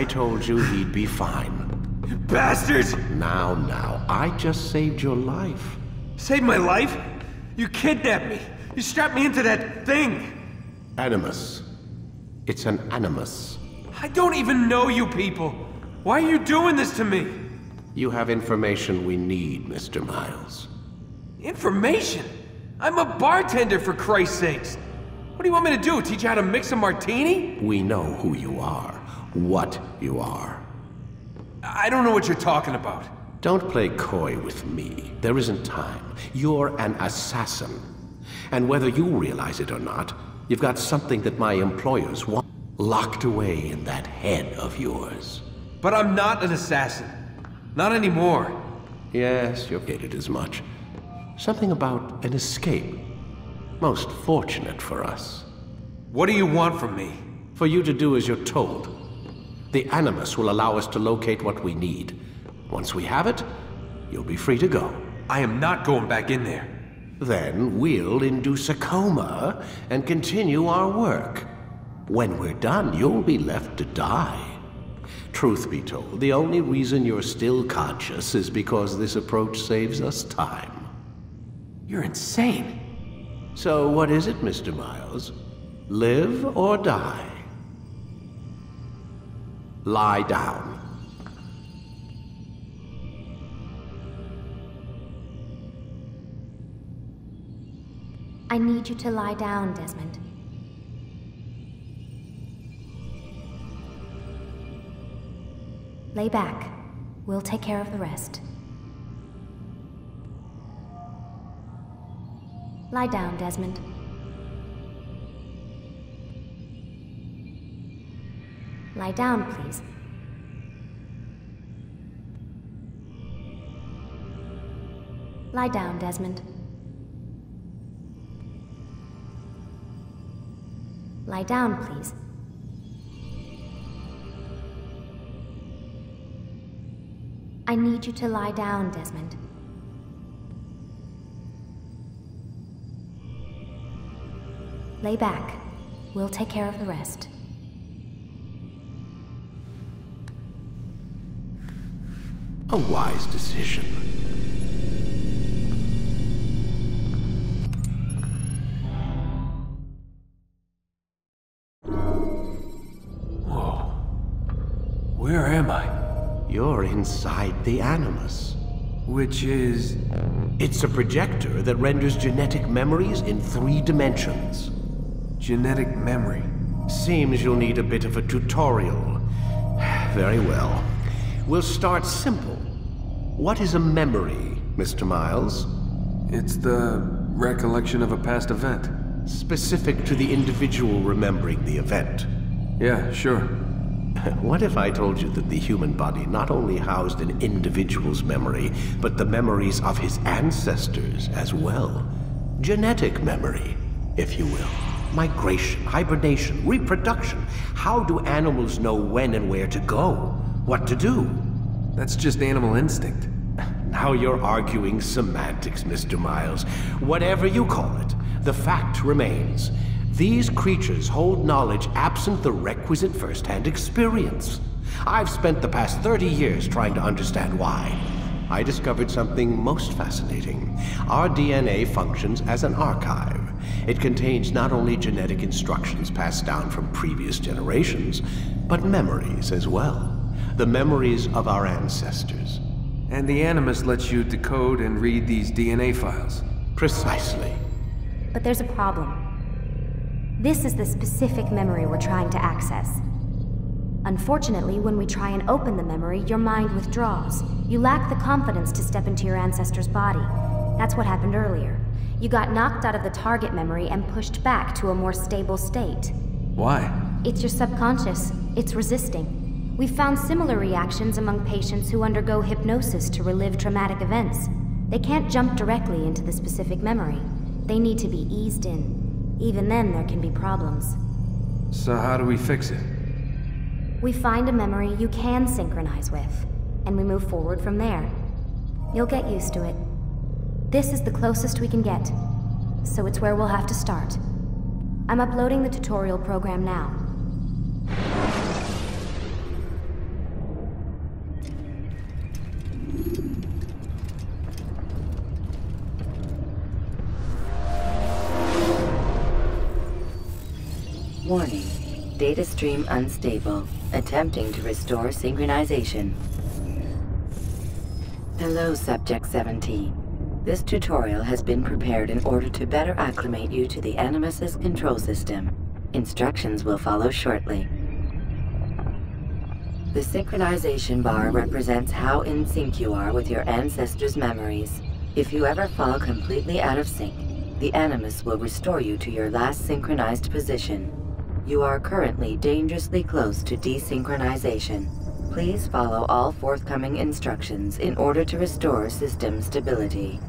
I told you he'd be fine. Bastards! Now, I just saved your life. Saved my life? You kidnapped me. You strapped me into that thing. Animus. It's an animus. I don't even know you people. Why are you doing this to me? You have information we need, Mr. Miles. Information? I'm a bartender, for Christ's sakes. What do you want me to do? Teach you how to mix a martini? We know who you are. What you are. I don't know what you're talking about. Don't play coy with me. There isn't time. You're an assassin. And whether you realize it or not, you've got something that my employers want locked away in that head of yours. But I'm not an assassin. Not anymore. Yes, you've gated as much. Something about an escape. Most fortunate for us. What do you want from me? For you to do as you're told. The Animus will allow us to locate what we need. Once we have it, you'll be free to go. I am not going back in there. Then we'll induce a coma and continue our work. When we're done, you'll be left to die. Truth be told, the only reason you're still conscious is because this approach saves us time. You're insane. So what is it, Mr. Miles? Live or die? Lie down. I need you to lie down, Desmond. Lay back. We'll take care of the rest. Lie down, Desmond. Lie down, please. Lie down, Desmond. Lie down, please. I need you to lie down, Desmond. Lay back. We'll take care of the rest. A wise decision. Whoa. Where am I? You're inside the Animus. Which is... It's a projector that renders genetic memories in 3 dimensions. Genetic memory. Seems you'll need a bit of a tutorial. Very well. We'll start simple. What is a memory, Mr. Miles? It's the recollection of a past event. Specific to the individual remembering the event. Yeah, sure. What if I told you that the human body not only housed an individual's memory, but the memories of his ancestors as well? Genetic memory, if you will. Migration, hibernation, reproduction. How do animals know when and where to go? What to do? That's just animal instinct. Now you're arguing semantics, Mr. Miles. Whatever you call it, the fact remains. These creatures hold knowledge absent the requisite first-hand experience. I've spent the past 30 years trying to understand why. I discovered something most fascinating. Our DNA functions as an archive. It contains not only genetic instructions passed down from previous generations, but memories as well. The memories of our ancestors. And the Animus lets you decode and read these DNA files. Precisely. But there's a problem. This is the specific memory we're trying to access. Unfortunately, when we try and open the memory, your mind withdraws. You lack the confidence to step into your ancestor's body. That's what happened earlier. You got knocked out of the target memory and pushed back to a more stable state. Why? It's your subconscious. It's resisting. We've found similar reactions among patients who undergo hypnosis to relive traumatic events. They can't jump directly into the specific memory. They need to be eased in. Even then, there can be problems. So how do we fix it? We find a memory you can synchronize with, and we move forward from there. You'll get used to it. This is the closest we can get, so it's where we'll have to start. I'm uploading the tutorial program now. Warning. Data stream unstable. Attempting to restore synchronization. Hello, Subject 17. This tutorial has been prepared in order to better acclimate you to the Animus's control system. Instructions will follow shortly. The synchronization bar represents how in sync you are with your ancestors' memories. If you ever fall completely out of sync, the Animus will restore you to your last synchronized position. You are currently dangerously close to desynchronization. Please follow all forthcoming instructions in order to restore system stability.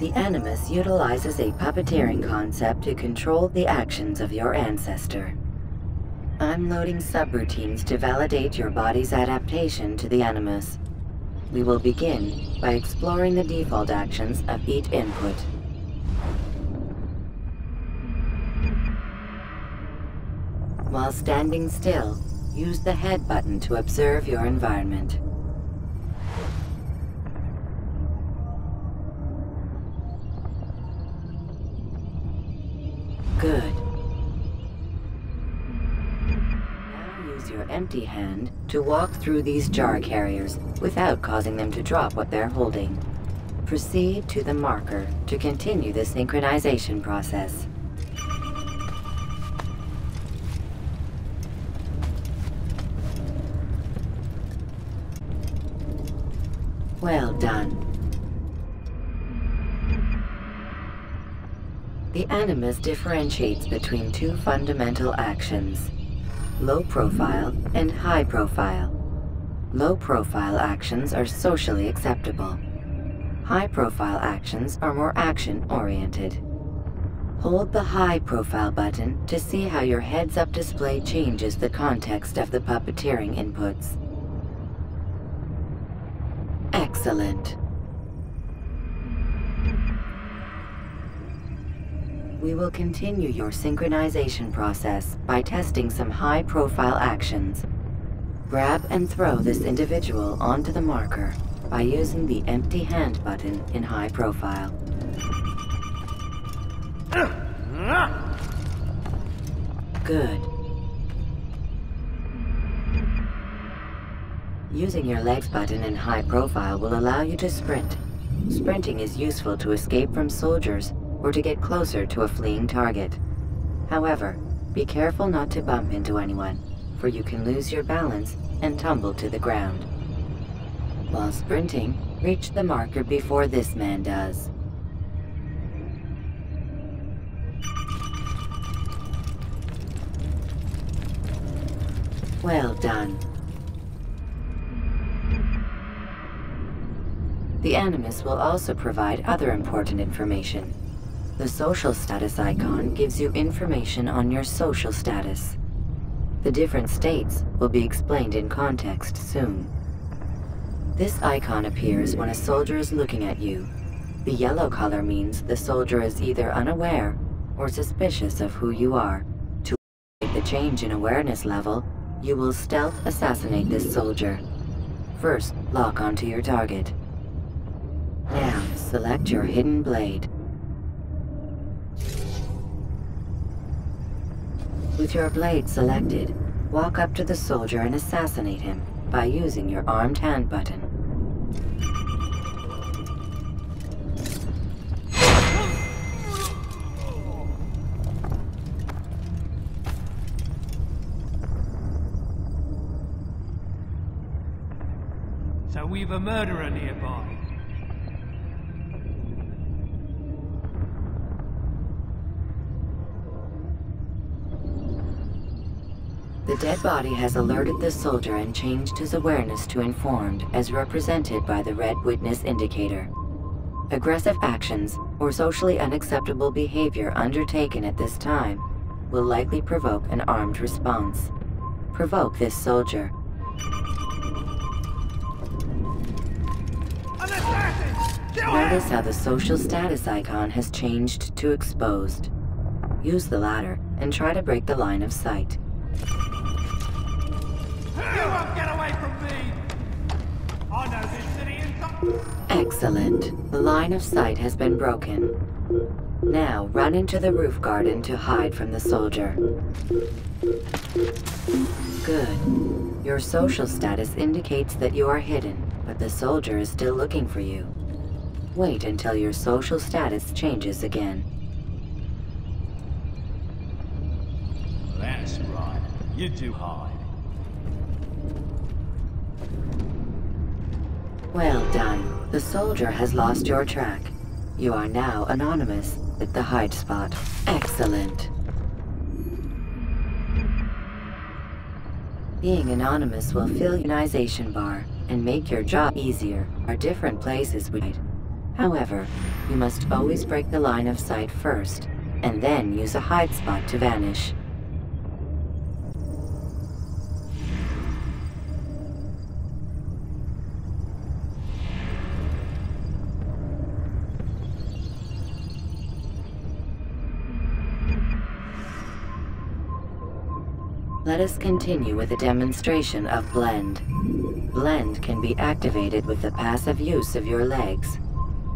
The Animus utilizes a puppeteering concept to control the actions of your ancestor. I'm loading subroutines to validate your body's adaptation to the Animus. We will begin by exploring the default actions of each input. While standing still, use the head button to observe your environment. Good. Now use your empty hand to walk through these jar carriers without causing them to drop what they're holding. Proceed to the marker to continue the synchronization process. Well done. The Animus differentiates between two fundamental actions, low profile and high profile. Low profile actions are socially acceptable. High profile actions are more action-oriented. Hold the high profile button to see how your heads-up display changes the context of the puppeteering inputs. Excellent. We will continue your synchronization process by testing some high-profile actions. Grab and throw this individual onto the marker by using the empty hand button in high profile. Good. Using your legs button in high profile will allow you to sprint. Sprinting is useful to escape from soldiers or to get closer to a fleeing target. However, be careful not to bump into anyone, for you can lose your balance and tumble to the ground. While sprinting, reach the marker before this man does. Well done. The Animus will also provide other important information. The social status icon gives you information on your social status. The different states will be explained in context soon. This icon appears when a soldier is looking at you. The yellow color means the soldier is either unaware or suspicious of who you are. To avoid the change in awareness level, you will stealth assassinate this soldier. First, lock onto your target. Now, select your hidden blade. With your blade selected, walk up to the soldier and assassinate him by using your armed hand button. So we've a murderer nearby. The dead body has alerted the soldier and changed his awareness to informed, as represented by the red witness indicator. Aggressive actions or socially unacceptable behavior undertaken at this time will likely provoke an armed response. Provoke this soldier. Notice how the social status icon has changed to exposed. Use the latter and try to break the line of sight. You won't get away from me! I know this city inside. Excellent. The line of sight has been broken. Now run into the roof garden to hide from the soldier. Good. Your social status indicates that you are hidden, but the soldier is still looking for you. Wait until your social status changes again. That's right. You do hide. Well done. The soldier has lost your track. You are now anonymous at the hide spot. Excellent. Being anonymous will fill your ionization bar and make your job easier. Are different places we hide. However, you must always break the line of sight first, and then use a hide spot to vanish. Let us continue with a demonstration of Blend. Blend can be activated with the passive use of your legs.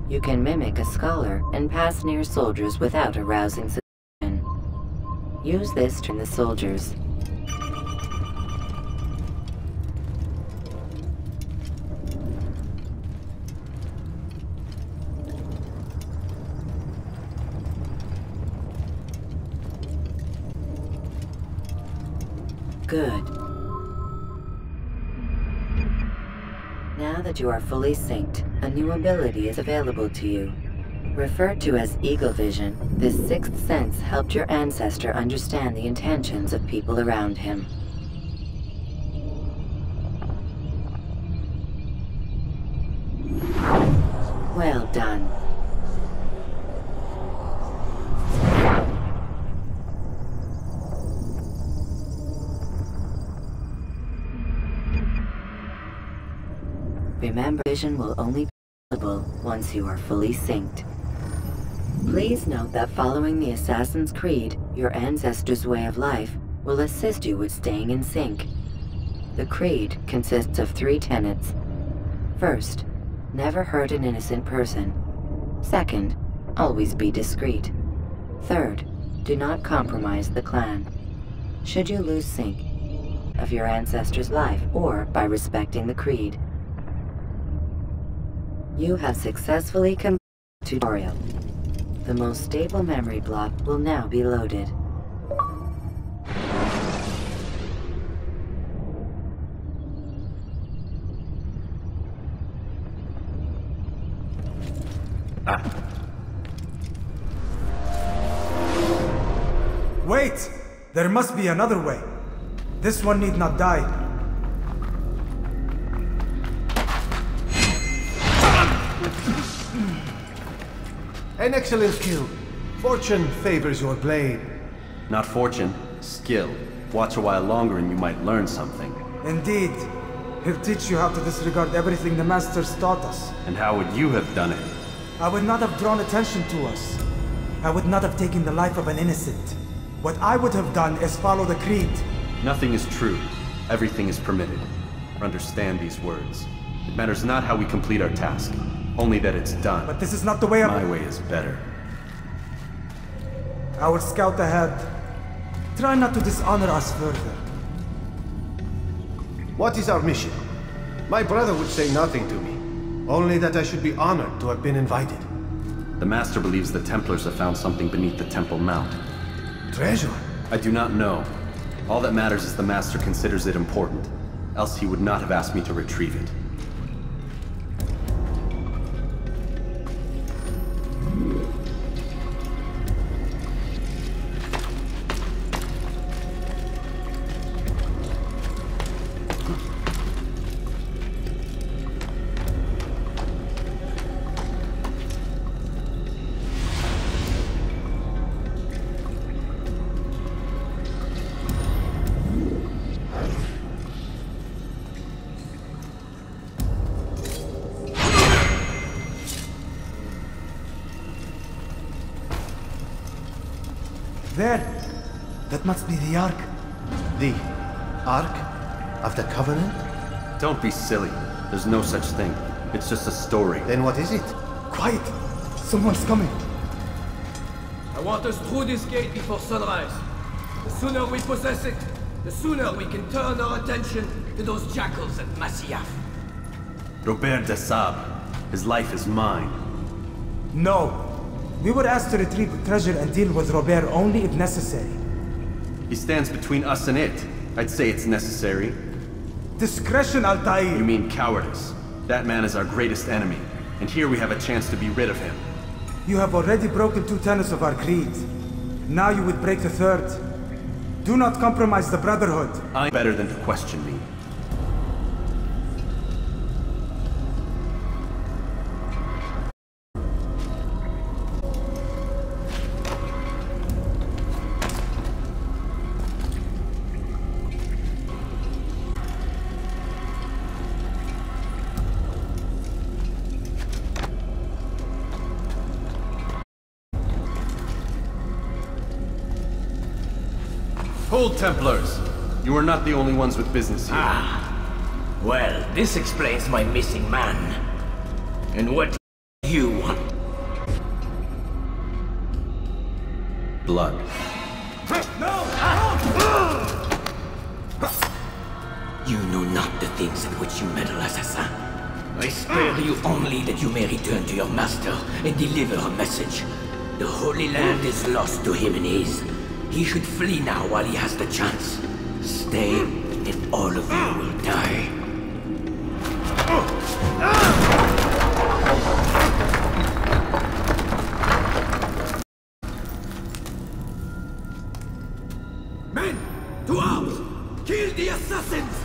You can mimic a scholar and pass near soldiers without arousing suspicion. Use this to turn the soldiers. Good. Now that you are fully synced, a new ability is available to you. Referred to as Eagle Vision, this sixth sense helped your ancestor understand the intentions of people around him. Well done. Remember, vision will only be visible once you are fully synced. Please note that following the Assassin's Creed, your ancestors' way of life will assist you with staying in sync. The Creed consists of 3 tenets. First, never hurt an innocent person. Second, always be discreet. Third, do not compromise the clan. Should you lose sync of your ancestor's life, or by respecting the Creed. You have successfully completed the tutorial. The most stable memory block will now be loaded. Wait! There must be another way. This one need not die. An excellent skill. Fortune favors your blade. Not fortune, skill. Watch a while longer and you might learn something. Indeed. He'll teach you how to disregard everything the Masters taught us. And how would you have done it? I would not have drawn attention to us. I would not have taken the life of an innocent. What I would have done is follow the Creed. Nothing is true. Everything is permitted. Understand these words. It matters not how we complete our task, only that it's done. But this is not the way My way is better. I will scout ahead. Try not to dishonor us further. What is our mission? My brother would say nothing to me. Only that I should be honored to have been invited. The Master believes the Templars have found something beneath the Temple Mount. Treasure? I do not know. All that matters is the Master considers it important. Else he would not have asked me to retrieve it. There! That must be the Ark. The Ark of the Covenant? Don't be silly. There's no such thing. It's just a story. Then what is it? Quiet! Someone's coming. want us through this gate before sunrise. The sooner we possess it, the sooner we can turn our attention to those jackals at Masyaf. Robert de Sable. His life is mine. No. We were asked to retrieve the treasure and deal with Robert only if necessary. He stands between us and it. I'd say it's necessary. Discretion, Altair! You mean cowardice. That man is our greatest enemy, and here we have a chance to be rid of him. You have already broken 2 tenets of our creed. Now you would break the 3rd. Do not compromise the Brotherhood. I'm better than to question me. Hold, Templars! You are not the only ones with business here. Well, this explains my missing man. And what do you want? Blood. You know not the things in which you meddle, assassin. I spare you only that you may return to your master and deliver a message. The Holy Land is lost to him and his. He should flee now while he has the chance. Stay, and all of you will die. Men, to arms! Kill the assassins!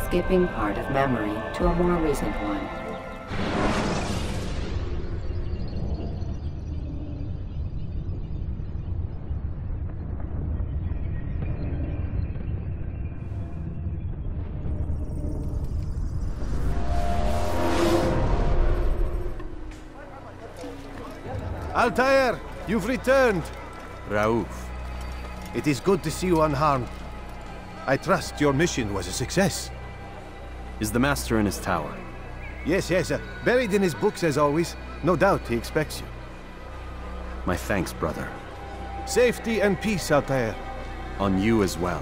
Skipping part of memory to a more recent one. Altair, you've returned. Raouf. It is good to see you unharmed. I trust your mission was a success. Is the Master in his tower? Yes, buried in his books as always. No doubt he expects you. My thanks, brother. Safety and peace, Altair. On you as well.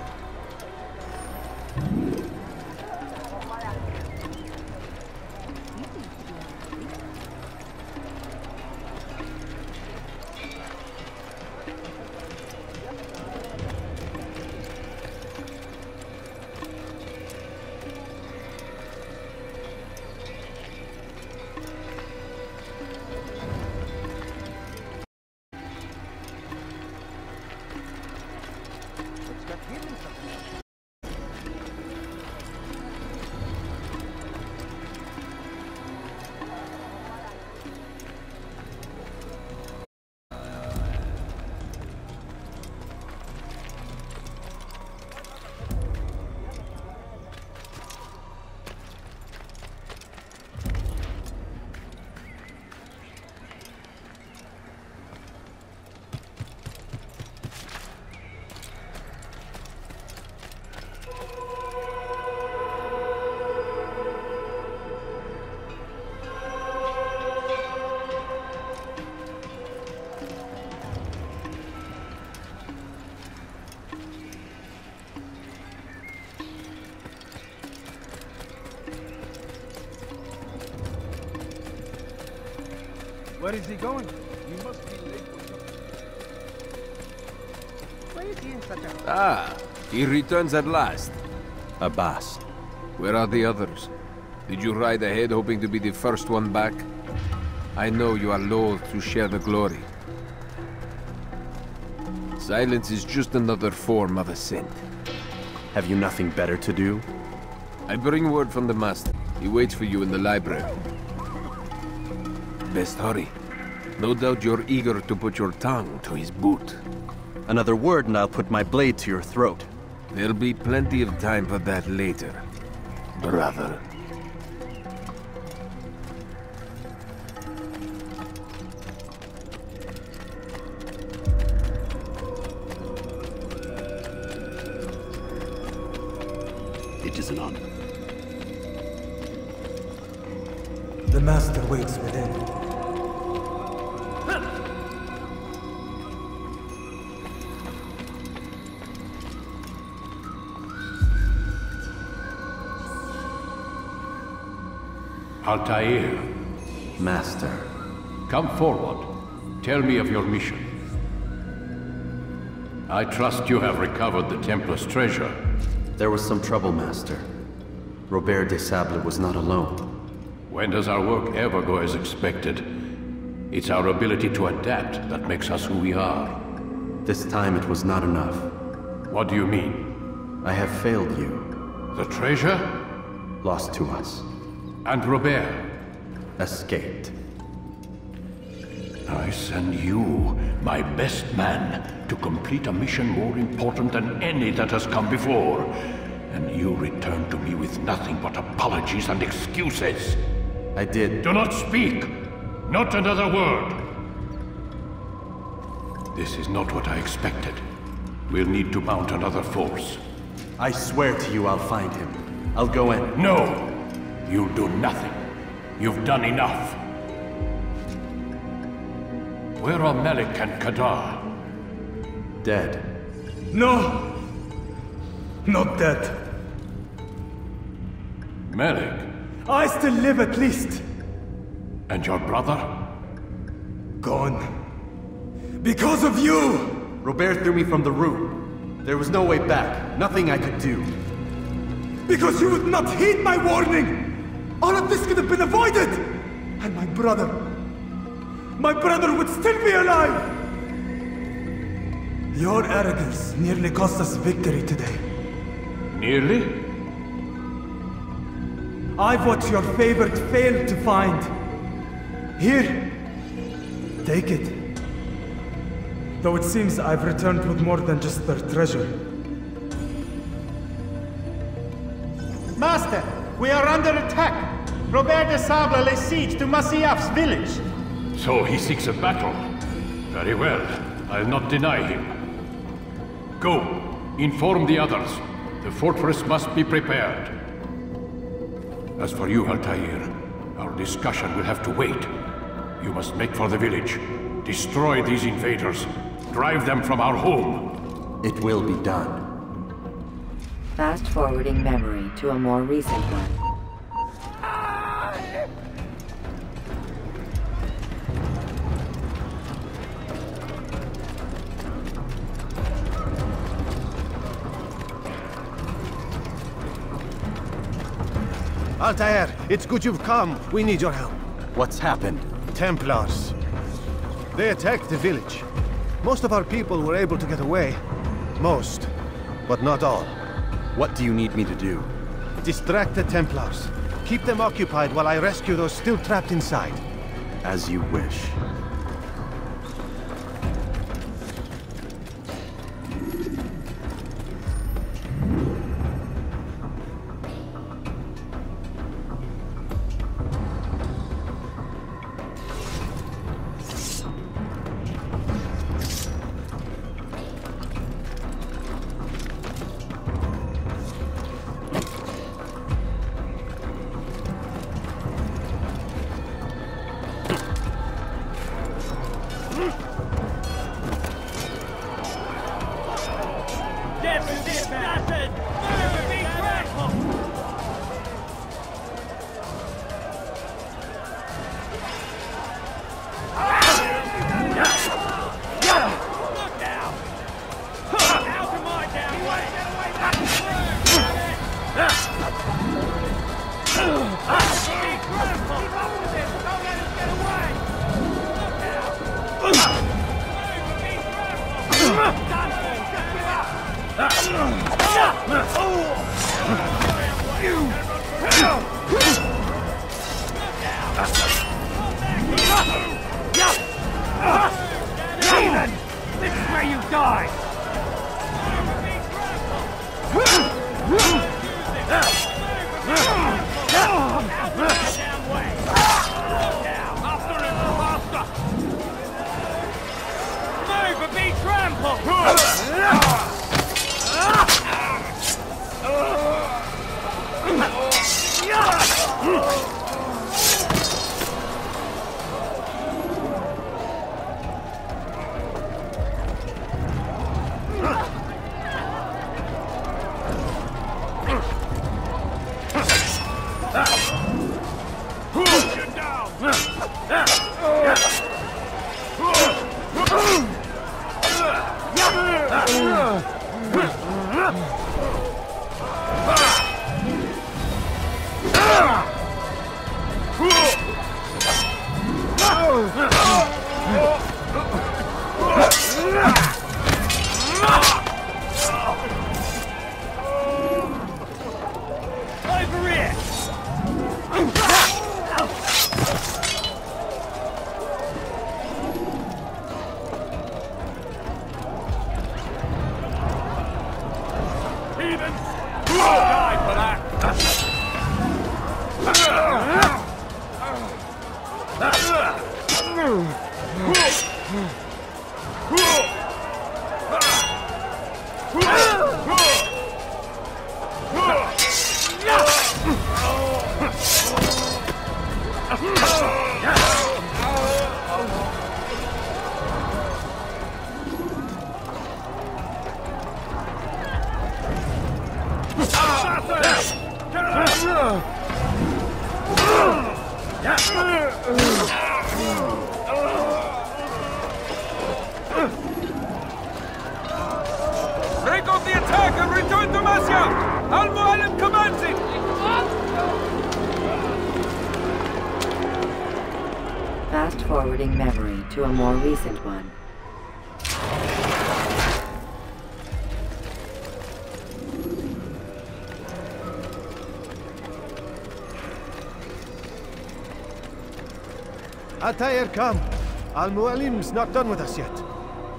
Where is he going? You must be late for something. Why is he in such a... He returns at last. Abbas. Where are the others? Did you ride ahead hoping to be the first one back? I know you are loath to share the glory. Silence is just another form of assent. Have you nothing better to do? I bring word from the Master. He waits for you in the library. Best hurry. No doubt you're eager to put your tongue to his boot. Another word and I'll put my blade to your throat. There'll be plenty of time for that later, brother. It is an honor. The Master waits within. Altair, Master. come forward. Tell me of your mission. I trust you have recovered the Templar's treasure. There was some trouble, Master. Robert de Sable was not alone. When does our work ever go as expected? It's our ability to adapt that makes us who we are. This time it was not enough. What do you mean? I have failed you. The treasure? Lost to us. And Robert? Escaped. I send you, my best man, to complete a mission more important than any that has come before. And you return to me with nothing but apologies and excuses. I did. Do not speak! Not another word! This is not what I expected. We'll need to mount another force. I swear to you I'll find him. I'll go in. No! You'll do nothing. You've done enough. Where are Malik and Kadar? Dead. No! Not dead. Malik? I still live at least. And your brother? Gone. Because of you! Robert threw me from the room. There was no way back. Nothing I could do. Because you would not heed my warning! All of this could have been avoided! And my brother would still be alive! Your arrogance nearly cost us victory today. Nearly? I've what your favorite failed to find. Here, take it. Though it seems I've returned with more than just their treasure. Master, we are under attack. Robert de Sable lays siege to Masyaf's village. So he seeks a battle. Very well. I'll not deny him. Go. Inform the others. The fortress must be prepared. As for you, Altair, our discussion will have to wait. You must make for the village. Destroy these invaders. Drive them from our home. It will be done. Fast-forwarding memory to a more recent one. Altair, it's good you've come. We need your help. What's happened? Templars. They attacked the village. Most of our people were able to get away. Most, but not all. What do you need me to do? Distract the Templars. Keep them occupied while I rescue those still trapped inside. As you wish. Demon! This is where you die! Move or be trampled! Over here! Heathens! I'll die for that! Break off the attack and return to Masya! Al-Mu'alim commands it! Fast-forwarding memory to a more recent one. Altair, come. Al-Mu'alim's not done with us yet.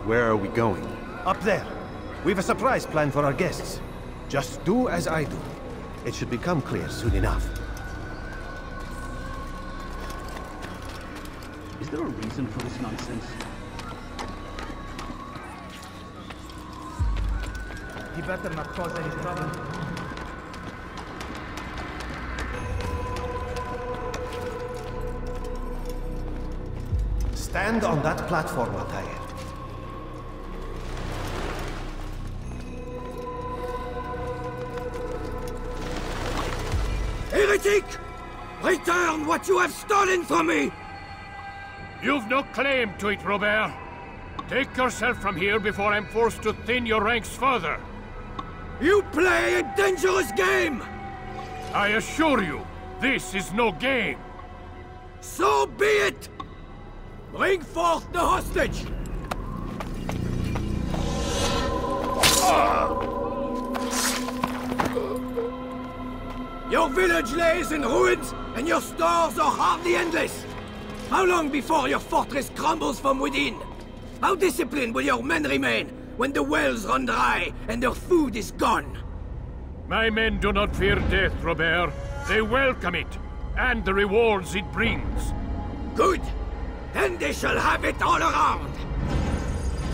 Where are we going? Up there. We've a surprise plan for our guests. Just do as I do. It should become clear soon enough. Is there a reason for this nonsense? He better not cause any trouble. Stand on that platform, Altair. Heretic! Return what you have stolen from me! You've no claim to it, Robert. Take yourself from here before I'm forced to thin your ranks further. You play a dangerous game! I assure you, this is no game. So be it! Bring forth the hostage! Your village lays in ruins, and your stores are hardly endless. How long before your fortress crumbles from within? How disciplined will your men remain when the wells run dry and their food is gone? My men do not fear death, Robert. They welcome it, and the rewards it brings. Good! Then they shall have it all around!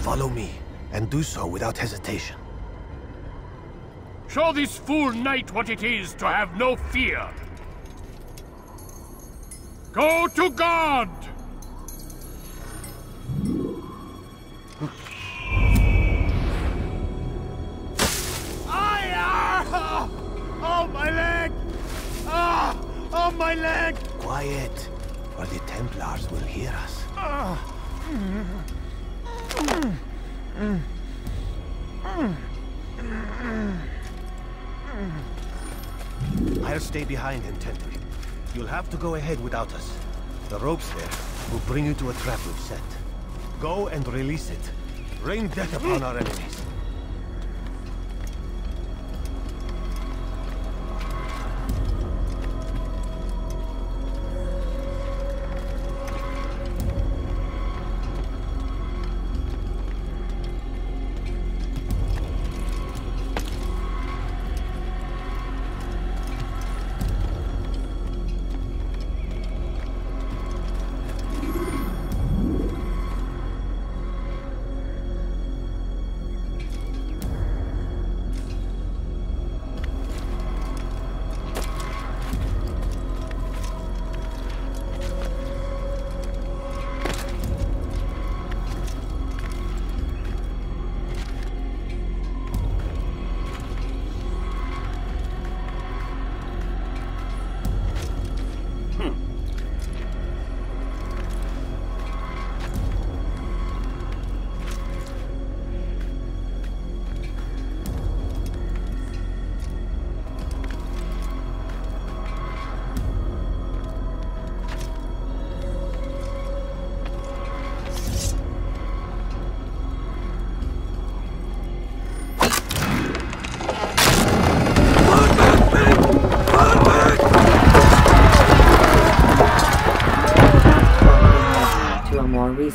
Follow me, and do so without hesitation. Show this fool knight what it is to have no fear. Go to God! Oh, my leg! Ah! Oh, my leg! Quiet, or the Templars will hear us. I'll stay behind and tend to him. You'll have to go ahead without us. The ropes there will bring you to a trap we've set. Go and release it. Rain death upon our enemies.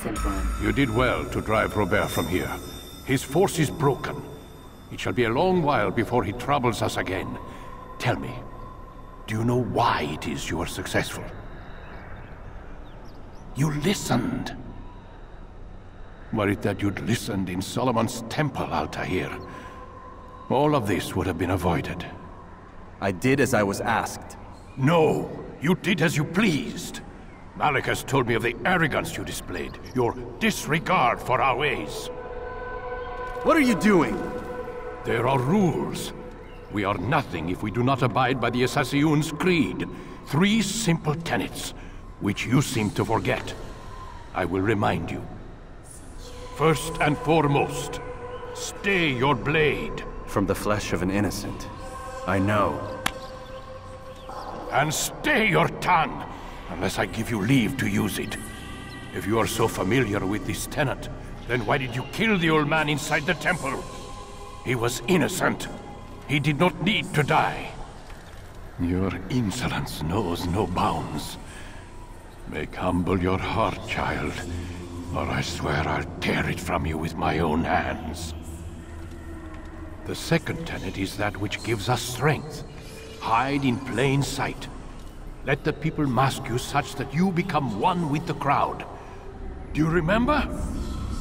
Innocent One. You did well to drive Robert from here. His force is broken. It shall be a long while before he troubles us again. Tell me, do you know why it is you are successful? You listened. Were it that you'd listened in Solomon's temple, Altair, all of this would have been avoided. I did as I was asked. No, you did as you pleased. Malik has told me of the arrogance you displayed, your disregard for our ways. What are you doing? There are rules. We are nothing if we do not abide by the Assassin's creed. 3 simple tenets, which you seem to forget. I will remind you. First and foremost, stay your blade. From the flesh of an innocent. I know. And stay your tongue, unless I give you leave to use it. If you are so familiar with this tenet, then why did you kill the old man inside the temple? He was innocent. He did not need to die. Your insolence knows no bounds. Make humble your heart, child, or I swear I'll tear it from you with my own hands. The second tenet is that which gives us strength. Hide in plain sight. Let the people mask you such that you become one with the crowd. Do you remember?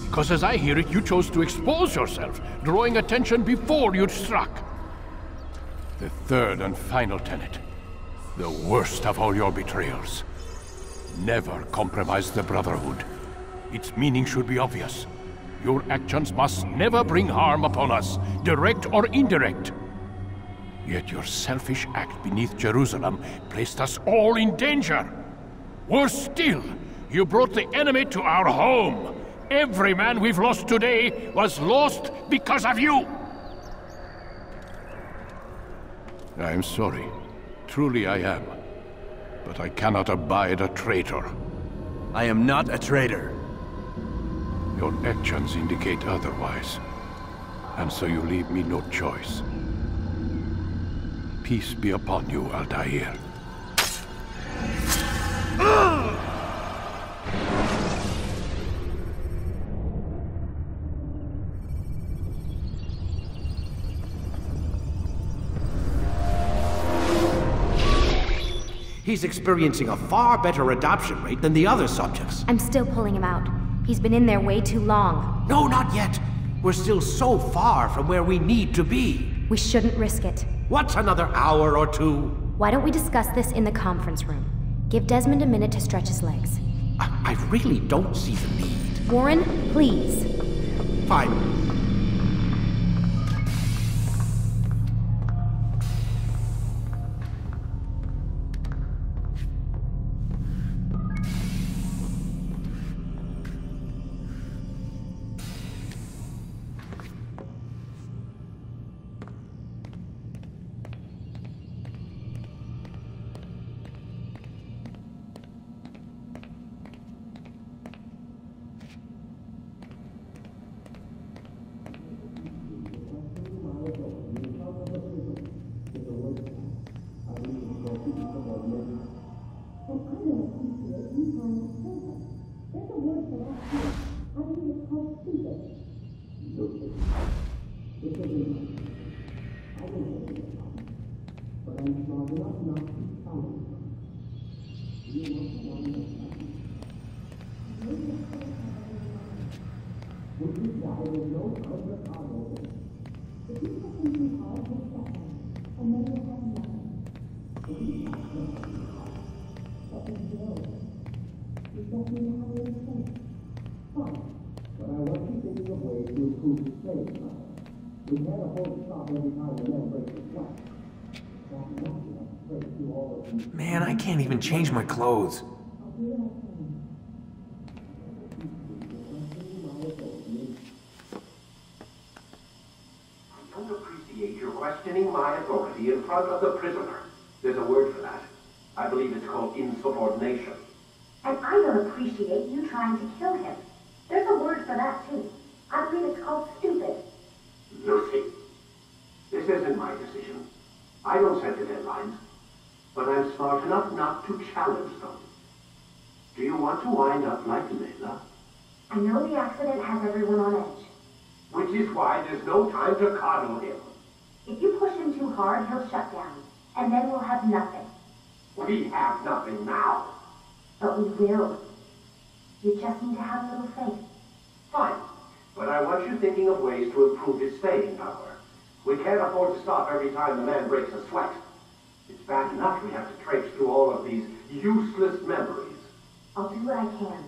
Because as I hear it, you chose to expose yourself, drawing attention before you'd struck. The third and final tenet. The worst of all your betrayals. Never compromise the Brotherhood. Its meaning should be obvious. Your actions must never bring harm upon us, direct or indirect. Yet your selfish act beneath Jerusalem placed us all in danger. Worse still, you brought the enemy to our home. Every man we've lost today was lost because of you. I am sorry. Truly I am. But I cannot abide a traitor. I am not a traitor. Your actions indicate otherwise. And so you leave me no choice. Peace be upon you, Altair. He's experiencing a far better adoption rate than the other subjects. I'm still pulling him out. He's been in there way too long. No, not yet. We're still so far from where we need to be. We shouldn't risk it. What's another hour or 2? Why don't we discuss this in the conference room? Give Desmond a minute to stretch his legs. I really don't see the need. Warren, please. Fine. Man, I can't even change my clothes. I don't appreciate your questioning my authority in front of the prisoner. There's a word for that. I believe it's called insubordination. And I don't appreciate you trying to kill him. There's a word for that, too. I believe it's called stupid. Lucy, this isn't my decision. I don't set the deadlines. But I'm smart enough not to challenge them. Do you want to wind up like Layla? I know the accident has everyone on edge. Which is why there's no time to coddle him. If you push him too hard, he'll shut down. And then we'll have nothing. We have nothing now. But we will. You just need to have a little faith. Fine. But I want you thinking of ways to improve his staying power. We can't afford to stop every time the man breaks a sweat. It's bad enough we have to traipse through all of these useless memories. I'll do what I can.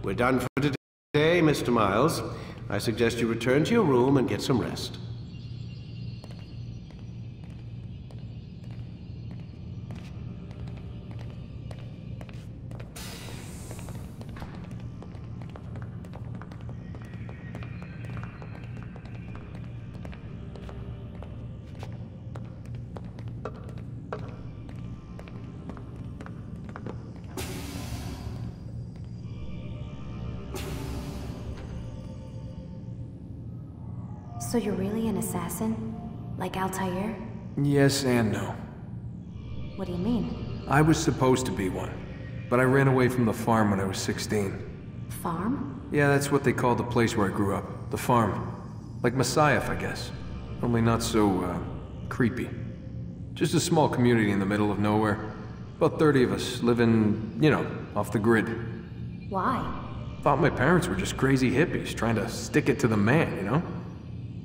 We're done for today, Mr. Miles. I suggest you return to your room and get some rest. So you're really an assassin? Like Altair? Yes and no. What do you mean? I was supposed to be one, but I ran away from the farm when I was 16. Farm? Yeah, that's what they called the place where I grew up. The farm. Like Messiah, I guess. Only not so, creepy. Just a small community in the middle of nowhere. About 30 of us, living, you know, off the grid. Why? Thought my parents were just crazy hippies, trying to stick it to the man, you know?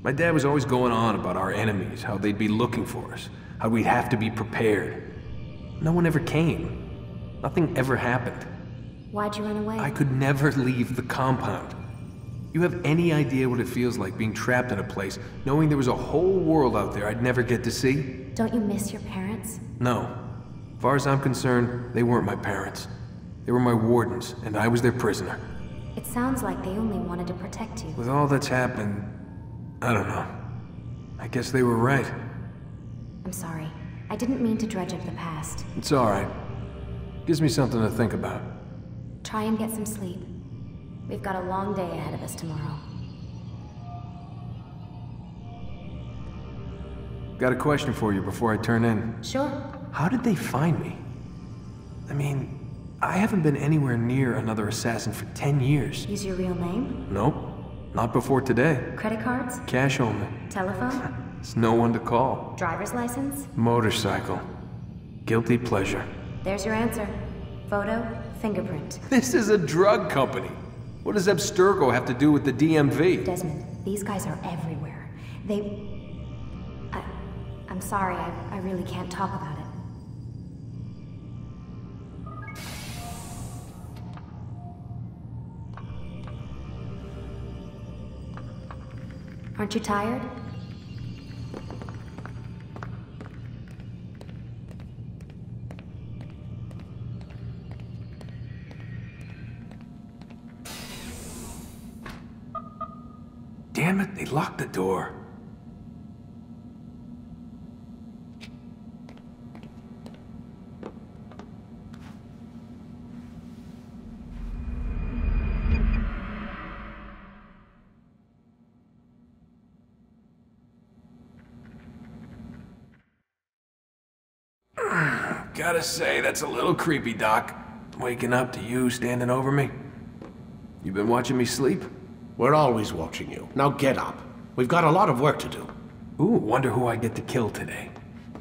My dad was always going on about our enemies, how they'd be looking for us, how we'd have to be prepared. No one ever came. Nothing ever happened. Why'd you run away? I could never leave the compound. You have any idea what it feels like being trapped in a place, knowing there was a whole world out there I'd never get to see? Don't you miss your parents? No. As far as I'm concerned, they weren't my parents. They were my wardens, and I was their prisoner. It sounds like they only wanted to protect you. With all that's happened, I don't know. I guess they were right. I'm sorry. I didn't mean to dredge up the past. It's alright. Gives me something to think about. Try and get some sleep. We've got a long day ahead of us tomorrow. Got a question for you before I turn in. Sure. How did they find me? I mean, I haven't been anywhere near another assassin for 10 years. Use your real name? Nope. Not before today. Credit cards? Cash only. Telephone? There's no one to call. Driver's license? Motorcycle. Guilty pleasure. There's your answer. Photo, fingerprint. This is a drug company. What does Abstergo have to do with the DMV? Desmond, these guys are everywhere. I'm sorry, I really can't talk about it. Aren't you tired? Damn it, they locked the door. Gotta say, that's a little creepy, Doc. Waking up to you standing over me. You been watching me sleep? We're always watching you. Now get up. We've got a lot of work to do. Ooh, wonder who I get to kill today.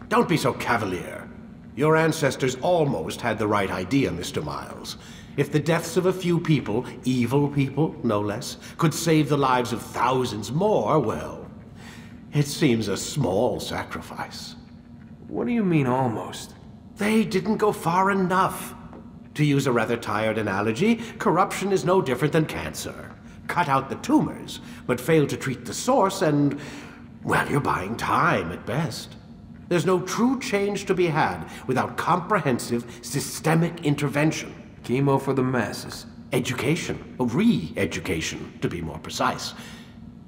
Don't be so cavalier. Your ancestors almost had the right idea, Mr. Miles. If the deaths of a few people, evil people, no less, could save the lives of thousands more, well, it seems a small sacrifice. What do you mean, almost? They didn't go far enough. To use a rather tired analogy, corruption is no different than cancer. Cut out the tumors, but fail to treat the source and, well, you're buying time at best. There's no true change to be had without comprehensive, systemic intervention. Chemo for the masses. Education, re-education, to be more precise.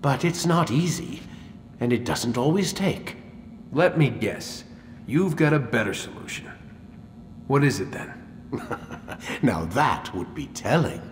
But it's not easy, and it doesn't always take. Let me guess. You've got a better solution. What is it then? Now that would be telling.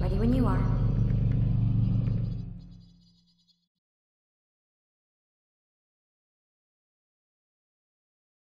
Ready when you are.